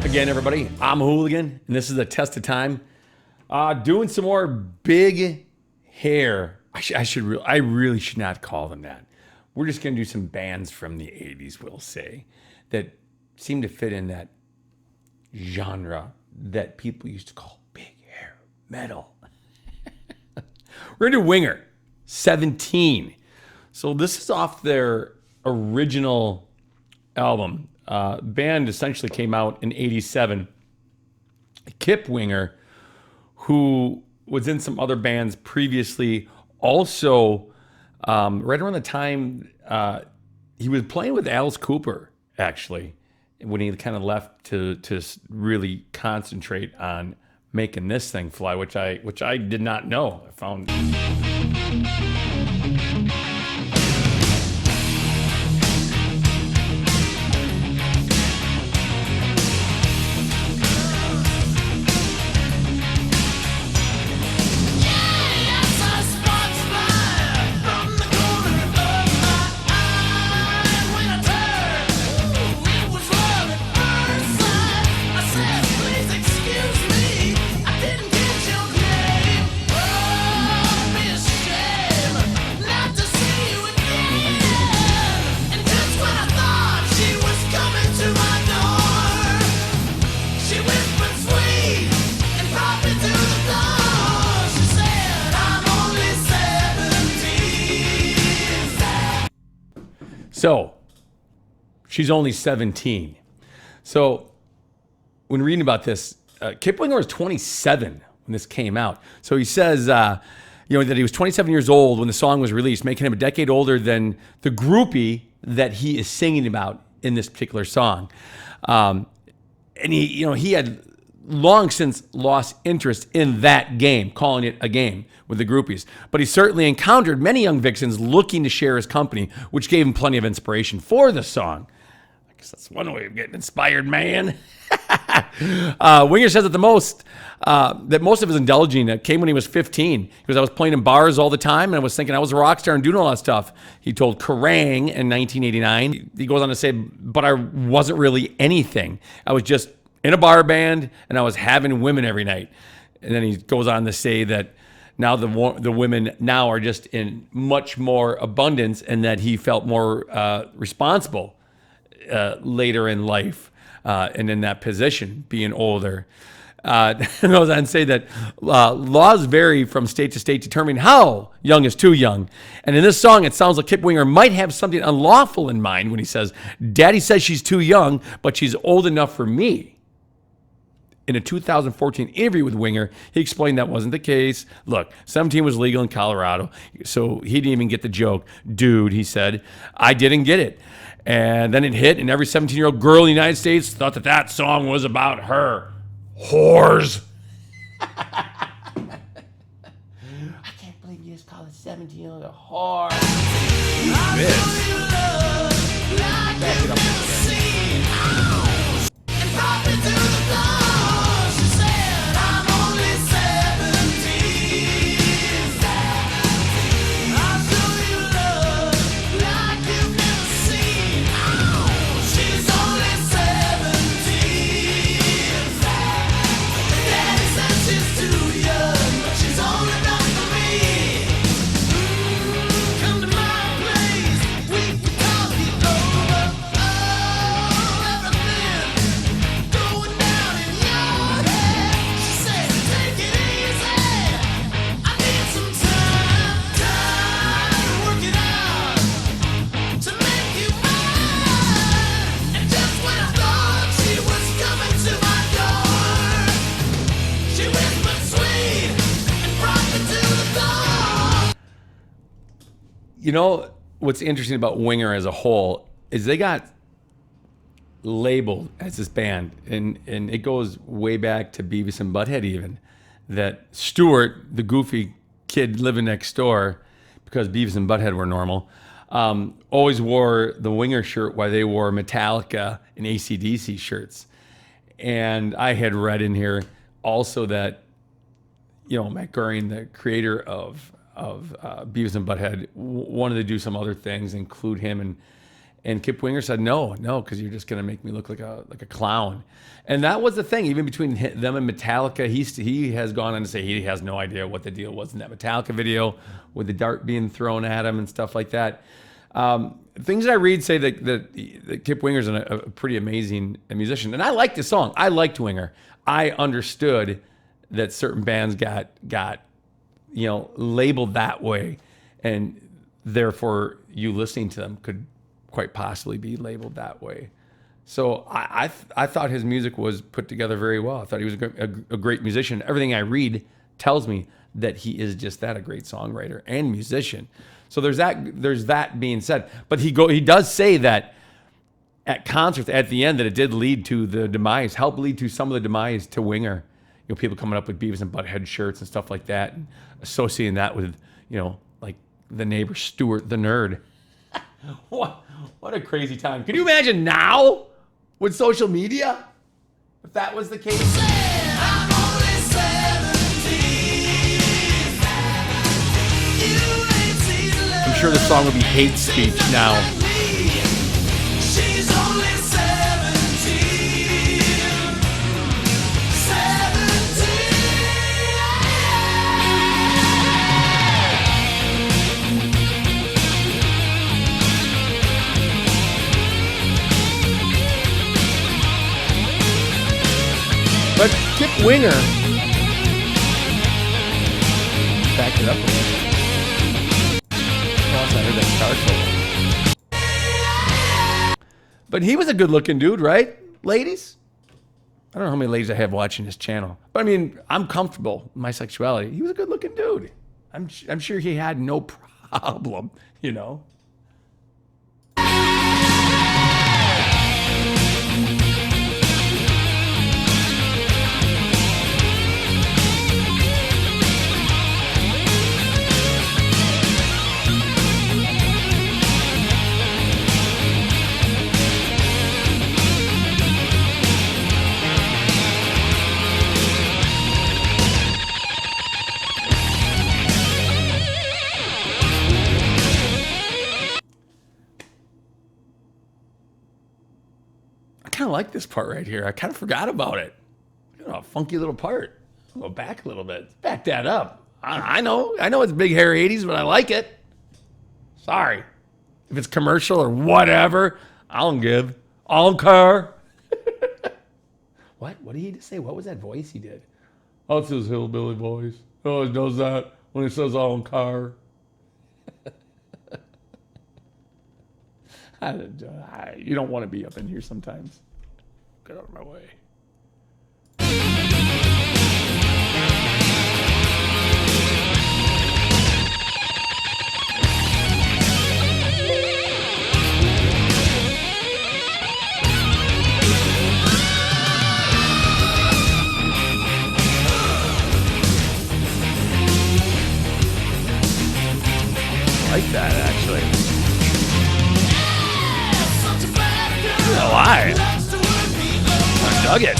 again, everybody. I'm Hooligan, and this is a test of time. Doing some more big hair. I really should not call them that. We're just going to do some bands from the 80s, we'll say, that seem to fit in that genre that people used to call big hair metal. We're going to do Winger, 17. So this is off their original album. Band essentially came out in 87. Kip Winger, who was in some other bands previously, also right around the time he was playing with Alice Cooper, actually, when he kind of left to really concentrate on making this thing fly, which I did not know. I found. So, she's only 17. So, when reading about this, Kip Winger was 27 when this came out. So he says, that he was 27 years old when the song was released, making him a decade older than the groupie that he is singing about in this particular song. And he had long since lost interest in that game, calling it a game with the groupies. But he certainly encountered many young vixens looking to share his company, which gave him plenty of inspiration for the song. I guess that's one way of getting inspired, man. Winger says that most of his indulging came when he was 15. Because I was playing in bars all the time, and I was thinking I was a rock star and doing all that stuff. He told Kerrang! In 1989. He goes on to say, but I wasn't really anything. I was just in a bar band, and I was having women every night. And then he goes on to say that now the women now are just in much more abundance, and that he felt more responsible later in life and in that position, being older. And goes on to say that laws vary from state to state, determining how young is too young. And in this song, it sounds like Kip Winger might have something unlawful in mind when he says, "Daddy says she's too young, but she's old enough for me." In a 2014 interview with Winger, he explained that wasn't the case. Look, 17 was legal in Colorado, so he didn't even get the joke. Dude, he said, I didn't get it. And then it hit, and every 17-year-old girl in the United States thought that song was about her. Whores. I can't believe you just called a 17-year-old a whore. Back it up. You know, what's interesting about Winger as a whole is they got labeled as this band, and it goes way back to Beavis and Butthead even, that Stuart, the goofy kid living next door, because Beavis and Butthead were normal, always wore the Winger shirt while they wore Metallica and AC/DC shirts. And I had read in here also that, Matt Groening, the creator of Beavis and Butthead, wanted to do some other things, include him And Kip Winger said, no, because you're just going to make me look like a clown. And that was the thing, even between them and Metallica. He has gone on to say he has no idea what the deal was in that Metallica video with the dart being thrown at him and stuff like that. Things that I read say that Kip Winger's a pretty amazing musician. And I liked the song. I liked Winger. I understood that certain bands got labeled that way, and therefore you listening to them could quite possibly be labeled that way. So I thought his music was put together very well. I thought he was a great musician. Everything I read tells me that he is just that, a great songwriter and musician. So there's that being said. But he does say that at concerts at the end that it did lead to the demise, helped lead to some of the demise to Winger. People coming up with Beavis and Butthead shirts and stuff like that, and associating that with, like the neighbor Stuart the Nerd. What a crazy time. Can you imagine now with social media? If that was the case? I'm only 17. I'm sure the song would be hate speech now. She's only 17. But Kip Winger, back it up a little. Once I heard that guitar solo. But he was a good-looking dude, right, ladies? I don't know how many ladies I have watching this channel, but I mean, I'm comfortable with my sexuality. He was a good-looking dude. I'm sure he had no problem, I kind of like this part right here. I kind of forgot about it. A funky little part. I'll go back a little bit. Back that up. I know it's big hair 80s, but I like it. Sorry. If it's commercial or whatever, I don't give. I don't care. What did he just say? What was that voice he did? Oh, it's his hillbilly voice. He always does that when he says I don't care. You don't want to be up in here sometimes. Get out of my way. I like that, actually. A lie. I dug it.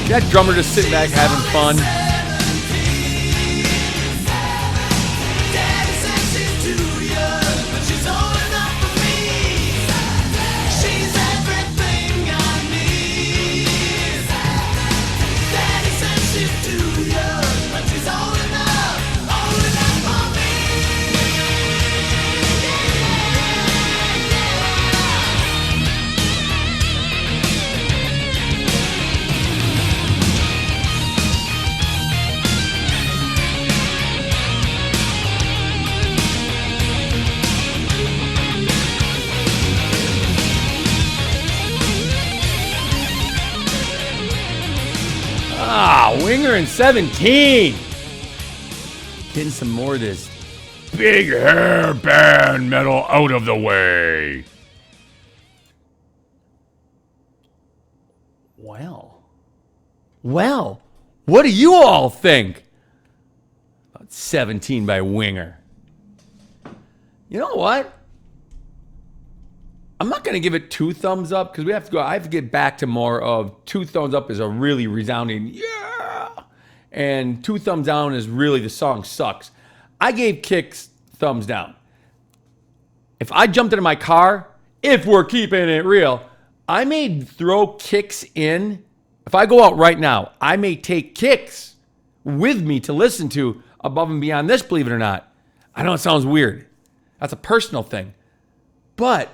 That drummer just sitting back having fun. Winger in 17. Getting some more of this big hair band metal out of the way. Well, What do you all think? About 17 by Winger. You know what? I'm not going to give it 2 thumbs up because I have to get back to more of 2 thumbs up is a really resounding yeah, and 2 thumbs down is really the song sucks. I gave Kicks thumbs down. If I jumped into my car, if we're keeping it real, I may throw Kicks in. If I go out right now, I may take Kicks with me to listen to above and beyond this, believe it or not. I know it sounds weird. That's a personal thing. But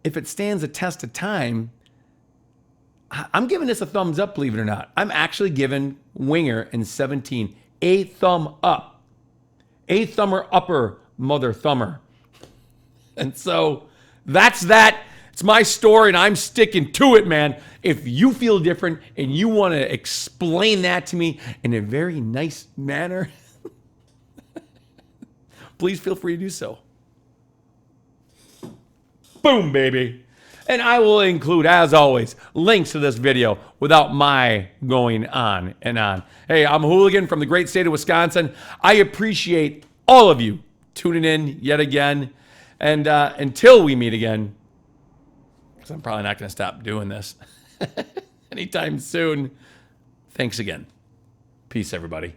if it stands the test of time, I'm giving this a thumbs up, believe it or not. I'm actually giving Winger and 17 a thumb up. A thumber upper, mother thumber. And so that's that. It's my story, and I'm sticking to it, man. If you feel different and you want to explain that to me in a very nice manner, please feel free to do so. Boom, baby. And I will include, as always, links to this video without my going on and on. Hey, I'm Hooligan from the great state of Wisconsin. I appreciate all of you tuning in yet again. And until we meet again, because I'm probably not going to stop doing this anytime soon, thanks again. Peace, everybody.